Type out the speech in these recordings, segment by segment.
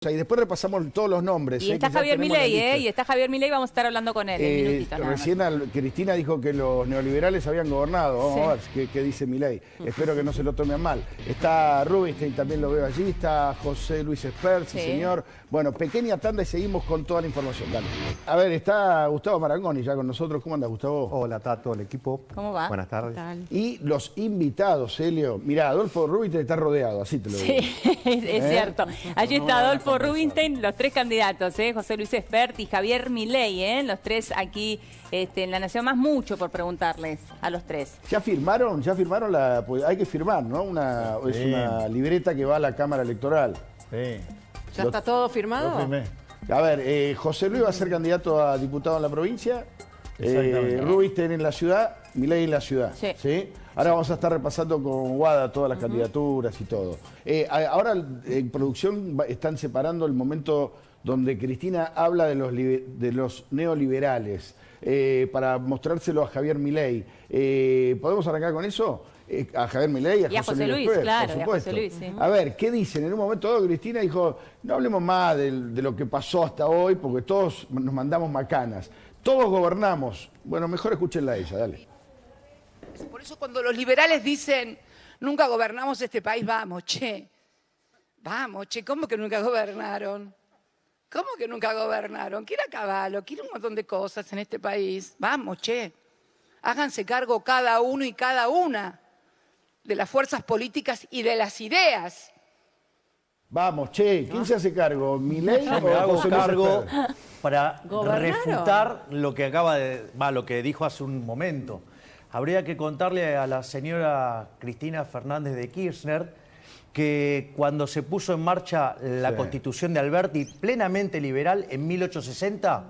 Y después repasamos todos los nombres. Y está Javier Milei, y está Javier Milei, vamos a estar hablando con él en minutitos. Recién Cristina dijo que los neoliberales habían gobernado. Vamos a ver qué dice Milei. Espero que no se lo tome a mal. Está Rubinstein, también lo veo allí. Está José Luis Espert, sí, señor. Bueno, pequeña tanda y seguimos con toda la información. Dale. A ver, está Gustavo Marangoni ya con nosotros. ¿Cómo anda, Gustavo? Hola, Tato, el equipo. ¿Cómo va? Buenas tardes. Y los invitados, Helio. Mirá, Adolfo Rubinstein está rodeado, así te lo digo. Sí, es cierto. Allí está Adolfo Rubinstein, los tres candidatos, José Luis Espert y Javier Milei, los tres aquí en La Nación. Más mucho por preguntarles a los tres. ¿Ya firmaron? Pues hay que firmar, ¿no? Es una libreta que va a la Cámara Electoral. Sí. ¿Ya está todo firmado? Lo firmé. A ver, José Luis va a ser candidato a diputado en la provincia, Rubinstein en la ciudad, Milei en la ciudad. Sí. ¿Sí? Ahora vamos a estar repasando con Guada todas las candidaturas y todo. Ahora en producción están separando el momento donde Cristina habla de los neoliberales para mostrárselo a Javier Milei. ¿Podemos arrancar con eso? A Javier Milei y a José Luis, Espert, claro, por y a supuesto. José Luis, sí. A ver, ¿qué dicen? En un momento dado Cristina dijo, no hablemos más de lo que pasó hasta hoy, porque todos nos mandamos macanas. Todos gobernamos. Bueno, mejor escúchenla a ella, dale. Por eso cuando los liberales dicen, nunca gobernamos este país, vamos, che, ¿cómo que nunca gobernaron? ¿Cómo que nunca gobernaron? Quiere a caballo, quiere un montón de cosas en este país. Vamos, che, háganse cargo cada uno y cada una de las fuerzas políticas y de las ideas. Vamos, che, ¿quién se hace cargo? ¿Milei Yo o me hago José Luis cargo Espert? para ¿Gobernaron? refutar lo que lo que dijo hace un momento. Habría que contarle a la señora Cristina Fernández de Kirchner que cuando se puso en marcha la Constitución de Alberti, plenamente liberal, en 1860,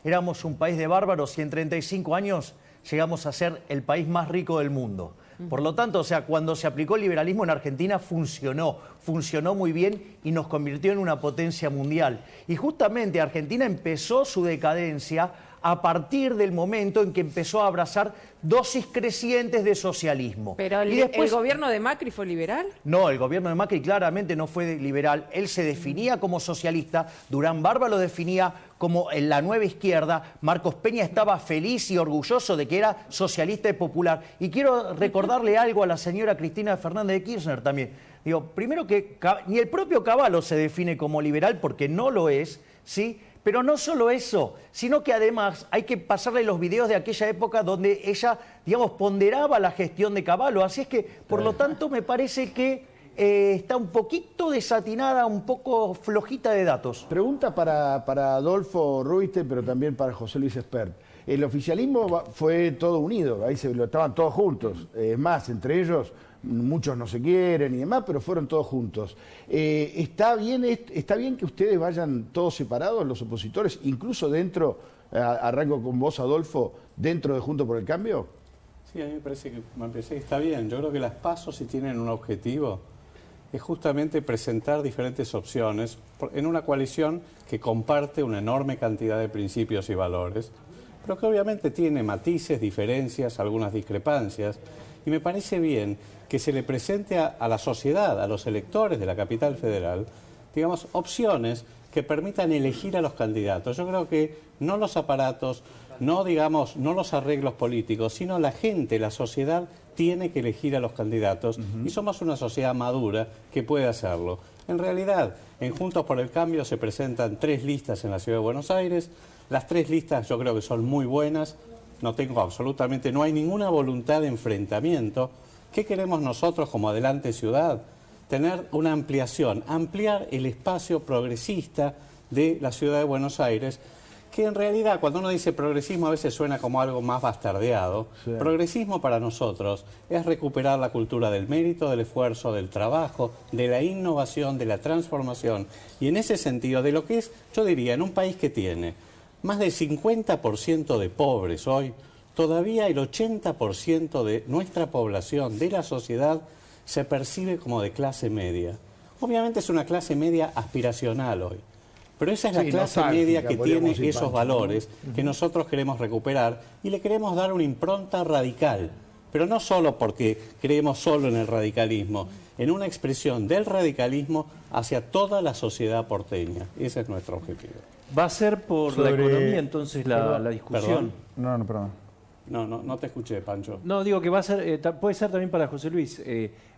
éramos un país de bárbaros y en 35 años llegamos a ser el país más rico del mundo. Por lo tanto, o sea, cuando se aplicó el liberalismo en Argentina funcionó muy bien y nos convirtió en una potencia mundial. Y justamente Argentina empezó su decadencia a partir del momento en que empezó a abrazar dosis crecientes de socialismo. ¿Pero y después, el gobierno de Macri fue liberal? No, el gobierno de Macri claramente no fue liberal. Él se definía como socialista, Durán Barba lo definía como en la nueva izquierda, Marcos Peña estaba feliz y orgulloso de que era socialista y popular. Y quiero recordarle algo a la señora Cristina Fernández de Kirchner también. Digo, primero que ni el propio Cavallo se define como liberal porque no lo es, ¿sí? Pero no solo eso, sino que además hay que pasarle los videos de aquella época donde ella, digamos, ponderaba la gestión de Cavallo. Así es que, por lo tanto, me parece que está un poquito desatinada, un poco flojita de datos. Pregunta para Adolfo Rubinstein, pero también para José Luis Espert. El oficialismo fue todo unido, ahí estaban todos juntos. Es más, entre ellos muchos no se quieren y demás, pero fueron todos juntos. ¿Está bien que ustedes vayan todos separados, los opositores, incluso dentro, arranco con vos, Adolfo, dentro de Juntos por el Cambio? Sí, a mí me parece que está bien. Yo creo que las PASO, si tienen un objetivo, es justamente presentar diferentes opciones en una coalición que comparte una enorme cantidad de principios y valores, pero que obviamente tiene matices, diferencias, algunas discrepancias. Y me parece bien que se le presente a la sociedad, a los electores de la capital federal, digamos, opciones que permitan elegir a los candidatos. Yo creo que no los aparatos, no los arreglos políticos, sino la gente, la sociedad tiene que elegir a los candidatos y somos una sociedad madura que puede hacerlo. En realidad, en Juntos por el Cambio se presentan 3 listas en la Ciudad de Buenos Aires. Las 3 listas yo creo que son muy buenas. No hay ninguna voluntad de enfrentamiento. ¿Qué queremos nosotros como Adelante Ciudad? Tener una ampliación, ampliar el espacio progresista de la Ciudad de Buenos Aires, que en realidad cuando uno dice progresismo a veces suena como algo más bastardeado. Sí. Progresismo para nosotros es recuperar la cultura del mérito, del esfuerzo, del trabajo, de la innovación, de la transformación. Y en ese sentido, de lo que es, yo diría, en un país que tiene más del 50% de pobres hoy, todavía el 80% de nuestra población, de la sociedad, se percibe como de clase media. Obviamente es una clase media aspiracional hoy, pero esa es la clase media que tiene esos valores que nosotros queremos recuperar y le queremos dar una impronta radical. pero no solo porque creemos solo en el radicalismo, en una expresión del radicalismo hacia toda la sociedad porteña. Ese es nuestro objetivo. ¿Va a ser por la economía entonces la discusión? ¿Perdón? No te escuché, Pancho. No, digo que va a ser, puede ser también para José Luis,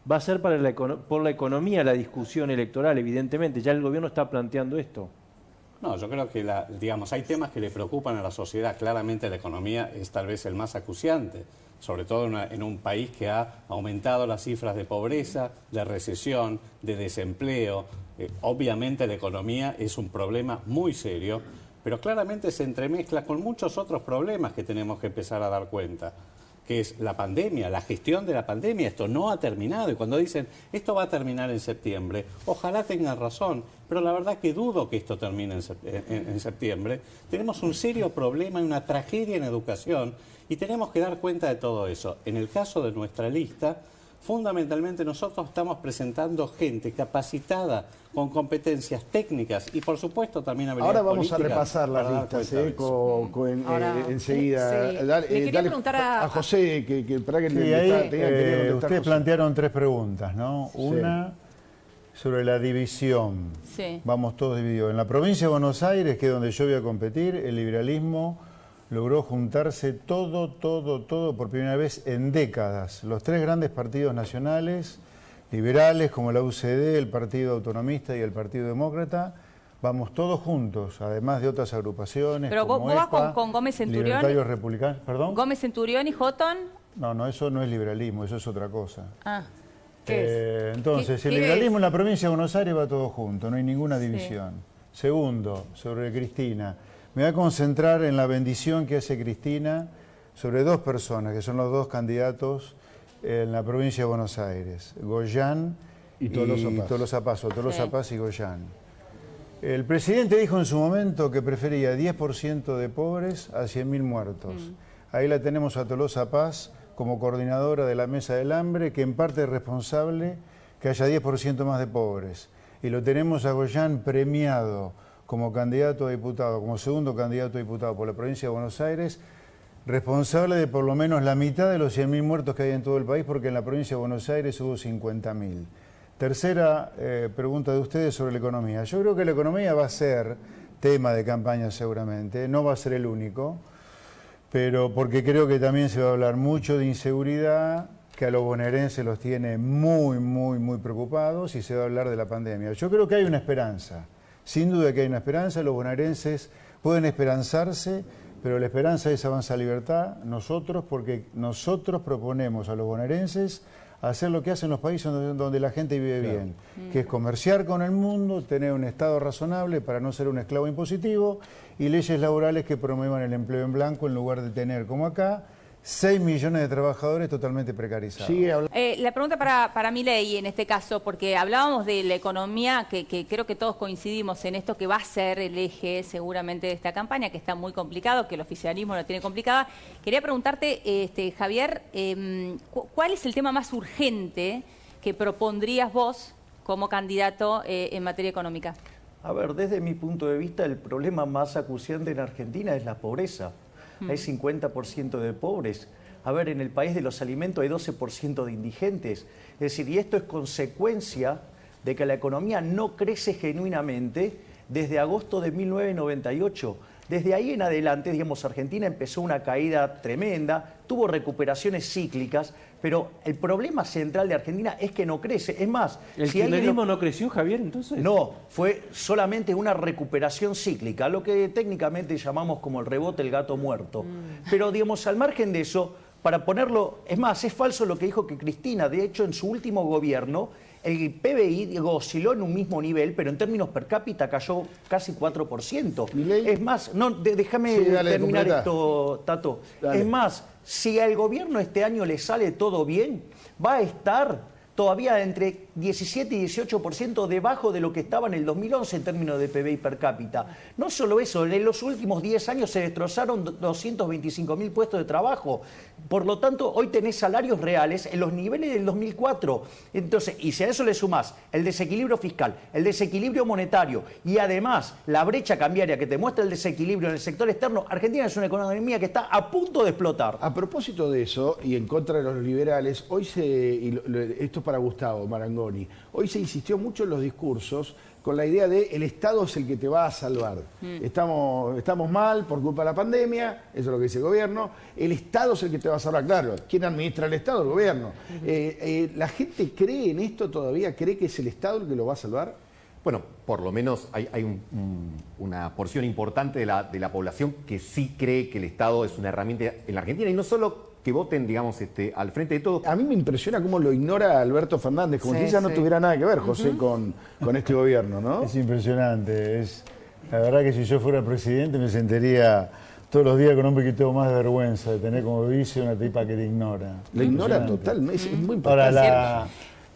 va a ser por la economía la discusión electoral, evidentemente. Ya el gobierno está planteando esto. No, yo creo que hay temas que le preocupan a la sociedad. Claramente la economía es tal vez el más acuciante, sobre todo en un país que ha aumentado las cifras de pobreza, de recesión, de desempleo. Obviamente la economía es un problema muy serio, pero claramente se entremezcla con muchos otros problemas que tenemos que empezar a dar cuenta, que es la pandemia, la gestión de la pandemia. Esto no ha terminado, y cuando dicen esto va a terminar en septiembre, ojalá tengan razón, pero la verdad que dudo que esto termine en septiembre. Tenemos un serio problema y una tragedia en educación, y tenemos que dar cuenta de todo eso. En el caso de nuestra lista, fundamentalmente nosotros estamos presentando gente capacitada, con competencias técnicas y por supuesto también habilidades políticas. Ahora vamos a repasar las listas, enseguida. Sí. Le quería preguntar a José, para que ustedes plantearon 3 preguntas, ¿no? Una sobre la división. Sí. Vamos todos divididos. En la provincia de Buenos Aires, que es donde yo voy a competir, el liberalismo logró juntarse todo por primera vez en décadas. Los 3 grandes partidos nacionales liberales como la UCD, el Partido Autonomista y el Partido Demócrata, vamos todos juntos, además de otras agrupaciones. Pero como vos vas EPA, con Gómez Centurión. Libertarios Republicanos. ¿Perdón? Gómez Centurión y Houghton. No, eso no es liberalismo, eso es otra cosa. ¿Qué es? Entonces, el liberalismo en la provincia de Buenos Aires va todo junto, no hay ninguna división. Sí. Segundo, sobre Cristina. Me voy a concentrar en la bendición que hace Cristina sobre 2 personas, que son los 2 candidatos en la provincia de Buenos Aires, Goyán y Tolosa Paz y Goyán. El presidente dijo en su momento que prefería 10% de pobres a 100.000 muertos. Ahí la tenemos a Tolosa Paz como coordinadora de la Mesa del Hambre, que en parte es responsable que haya 10% más de pobres. Y lo tenemos a Goyán premiado como candidato a diputado, como segundo candidato a diputado por la provincia de Buenos Aires, responsable de por lo menos la mitad de los 100.000 muertos que hay en todo el país, porque en la provincia de Buenos Aires hubo 50.000. Tercera pregunta de ustedes sobre la economía. Yo creo que la economía va a ser tema de campaña seguramente, no va a ser el único, pero porque creo que también se va a hablar mucho de inseguridad, que a los bonaerenses los tiene muy preocupados, y se va a hablar de la pandemia. Yo creo que hay una esperanza, sin duda que hay una esperanza, los bonaerenses pueden esperanzarse, pero la esperanza es Avanza Libertad, porque nosotros proponemos a los bonaerenses hacer lo que hacen los países donde la gente vive bien, que es comerciar con el mundo, tener un Estado razonable para no ser un esclavo impositivo y leyes laborales que promuevan el empleo en blanco en lugar de tener, como acá, 6 millones de trabajadores totalmente precarizados. La pregunta para Milei en este caso, porque hablábamos de la economía, que creo que todos coincidimos en esto, que va a ser el eje seguramente de esta campaña, que está muy complicado, que el oficialismo lo tiene complicada. Quería preguntarte, Javier, ¿cuál es el tema más urgente que propondrías vos como candidato en materia económica? A ver, desde mi punto de vista, el problema más acuciante en Argentina es la pobreza. Hay 50% de pobres. A ver, en el país de los alimentos hay 12% de indigentes. Es decir, y esto es consecuencia de que la economía no crece genuinamente desde agosto de 1998. Desde ahí en adelante, digamos, Argentina empezó una caída tremenda, tuvo recuperaciones cíclicas, pero el problema central de Argentina es que no crece. Es más, ¿el kirchnerismo no creció, Javier, entonces? No, fue solamente una recuperación cíclica, lo que técnicamente llamamos como el rebote del gato muerto. Pero, digamos, al margen de eso, para ponerlo, es más, es falso lo que dijo que Cristina, de hecho, en su último gobierno, el PBI osciló en un mismo nivel, pero en términos per cápita cayó casi 4%. Es más, no, déjame terminar esto, Tato. Dale. Es más, si al gobierno este año le sale todo bien, va a estar todavía entre 17 y 18% debajo de lo que estaba en el 2011 en términos de PBI per cápita. No solo eso, en los últimos 10 años se destrozaron 225.000 puestos de trabajo. Por lo tanto, hoy tenés salarios reales en los niveles del 2004. Entonces, y si a eso le sumás el desequilibrio fiscal, el desequilibrio monetario y además la brecha cambiaria que te muestra el desequilibrio en el sector externo, Argentina es una economía que está a punto de explotar. A propósito de eso, y en contra de los liberales, hoy esto es para Gustavo Marangoni, hoy se insistió mucho en los discursos con la idea de el Estado es el que te va a salvar. Estamos mal por culpa de la pandemia, eso es lo que dice el gobierno, el Estado es el que te va a salvar. Claro, ¿quién administra el Estado? El gobierno. ¿La gente cree en esto todavía? ¿Cree que es el Estado el que lo va a salvar? Bueno, por lo menos hay una porción importante de la población que sí cree que el Estado es una herramienta en la Argentina, y no solo que voten, digamos, al frente de todo. A mí me impresiona cómo lo ignora Alberto Fernández, como si ella no tuviera nada que ver, José, con este gobierno, ¿no? Es impresionante. La verdad que si yo fuera presidente me sentiría todos los días con un poquito más de vergüenza de tener como vice una tipa que te ignora. La ignora totalmente, es muy importante. Ahora,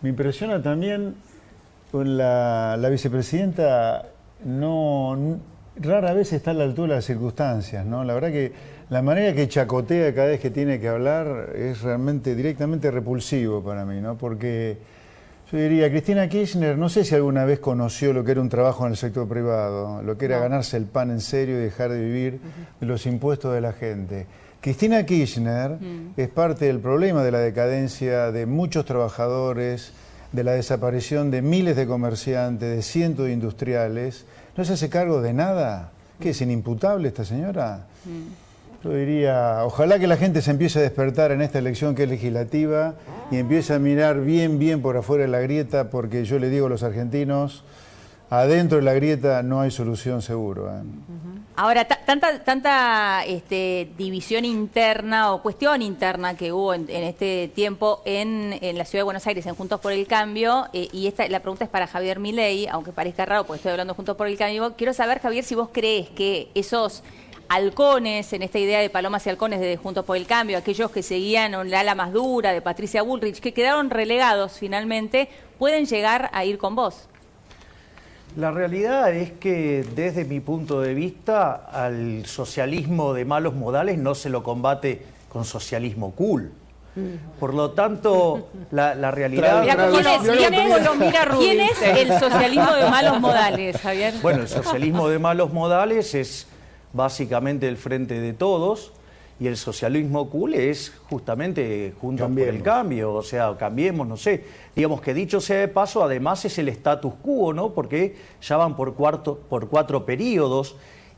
me impresiona también con la vicepresidenta, rara vez está a la altura de las circunstancias, ¿no? La verdad que la manera que chacotea cada vez que tiene que hablar es realmente directamente repulsivo para mí, ¿no? Porque yo diría, Cristina Kirchner, no sé si alguna vez conoció lo que era un trabajo en el sector privado, lo que era ganarse el pan en serio y dejar de vivir de los impuestos de la gente. Cristina Kirchner es parte del problema de la decadencia de muchos trabajadores, de la desaparición de miles de comerciantes, de cientos de industriales. ¿No se hace cargo de nada? ¿Qué es inimputable esta señora? Yo diría, ojalá que la gente se empiece a despertar en esta elección que es legislativa y empiece a mirar bien por afuera de la grieta, porque yo le digo a los argentinos, adentro de la grieta no hay solución seguro. Ahora, tanta división interna o cuestión interna que hubo en este tiempo en la Ciudad de Buenos Aires, en Juntos por el Cambio, y la pregunta es para Javier Milei, aunque parezca raro porque estoy hablando Juntos por el Cambio. Quiero saber, Javier, si vos crees que esos halcones, en esta idea de palomas y halcones de Juntos por el Cambio, aquellos que seguían el ala más dura de Patricia Bullrich, que quedaron relegados finalmente, pueden llegar a ir con vos. La realidad es que desde mi punto de vista al socialismo de malos modales no se lo combate con socialismo cool. Por lo tanto, la realidad... ¿Quién es el socialismo de malos modales, Javier? Bueno, el socialismo de malos modales es básicamente el Frente de Todos, y el socialismo cool es justamente Juntos por el Cambio, o sea, cambiemos, no sé. Digamos que dicho sea de paso, además es el status quo, ¿no? Porque ya van por 4 periodos,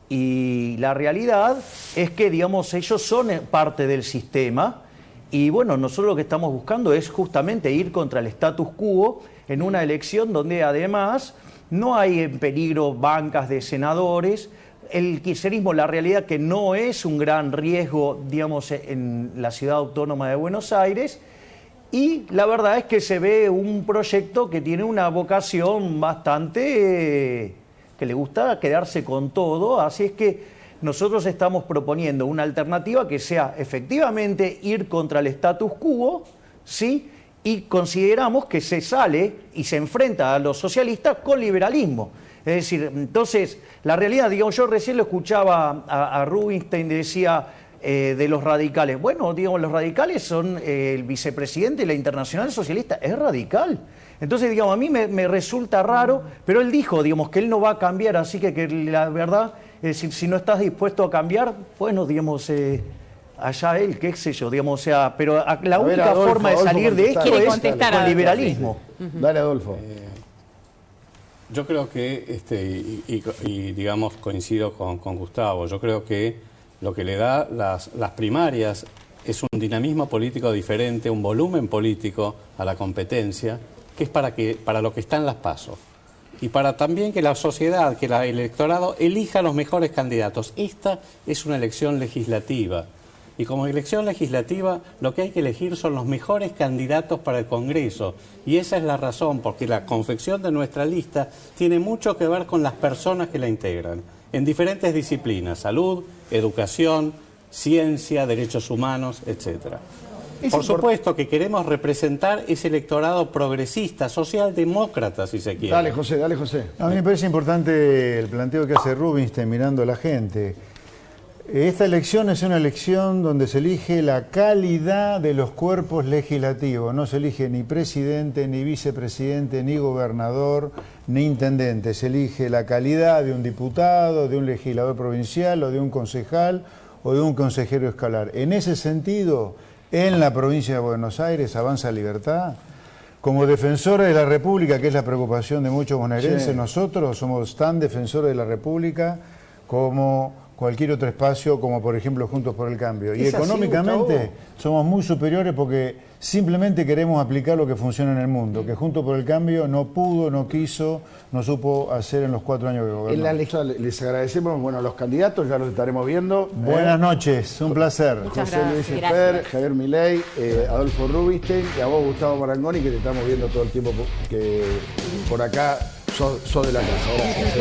y la realidad es que, digamos, ellos son parte del sistema, y bueno, nosotros lo que estamos buscando es justamente ir contra el status quo en una elección donde además no hay en peligro bancas de senadores. El kirchnerismo, la realidad que no es un gran riesgo, digamos, en la ciudad autónoma de Buenos Aires, y la verdad es que se ve un proyecto que tiene una vocación bastante que le gusta quedarse con todo, así es que nosotros estamos proponiendo una alternativa que sea efectivamente ir contra el status quo, ¿sí? Y consideramos que se sale y se enfrenta a los socialistas con liberalismo. Es decir, entonces, la realidad, digamos, yo recién lo escuchaba a Rubinstein, decía de los radicales. Bueno, digamos, los radicales son el vicepresidente de la Internacional Socialista, es radical. Entonces, digamos, a mí me resulta raro, pero él dijo, digamos, que él no va a cambiar, así que la verdad, es decir, si no estás dispuesto a cambiar, bueno, digamos, allá él, qué sé yo, digamos, o sea, pero la única forma de salir de esto es con liberalismo. Dale, Adolfo. Yo creo que, y digamos, coincido con Gustavo, yo creo que lo que le da las primarias es un dinamismo político diferente, un volumen político a la competencia, que es para lo que están las PASO. Y para también que la sociedad, que el electorado elija los mejores candidatos. Esta es una elección legislativa. Y como elección legislativa, lo que hay que elegir son los mejores candidatos para el Congreso. Y esa es la razón, porque la confección de nuestra lista tiene mucho que ver con las personas que la integran, en diferentes disciplinas: salud, educación, ciencia, derechos humanos, etc. Por supuesto que queremos representar ese electorado progresista, socialdemócrata, si se quiere. Dale, José, dale, José. A mí me parece importante el planteo que hace Rubinstein mirando a la gente. Esta elección es una elección donde se elige la calidad de los cuerpos legislativos. No se elige ni presidente, ni vicepresidente, ni gobernador, ni intendente. Se elige la calidad de un diputado, de un legislador provincial, o de un concejal, o de un consejero escolar. En ese sentido, en la provincia de Buenos Aires, Avanza Libertad, como defensores de la República, que es la preocupación de muchos bonaerenses, sí, nosotros somos tan defensores de la República como cualquier otro espacio, como por ejemplo Juntos por el Cambio. Y económicamente somos muy superiores porque simplemente queremos aplicar lo que funciona en el mundo, que Juntos por el Cambio no pudo, no quiso, no supo hacer en los 4 años que gobernó. En la lista les agradecemos, bueno, a los candidatos, ya los estaremos viendo. Buenas noches, un placer. José Luis Esper, Javier Milei, Adolfo Rubinstein, y a vos, Gustavo Marangoni, que te estamos viendo todo el tiempo que por acá sos de la casa.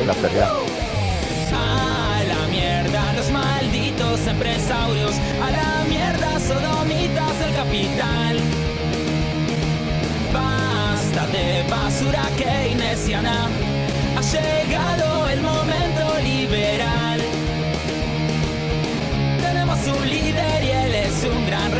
Gracias. A la mierda los malditos empresarios, a la mierda sodomitas del capital. Basta de basura keynesiana, ha llegado el momento liberal. Tenemos un líder y él es un gran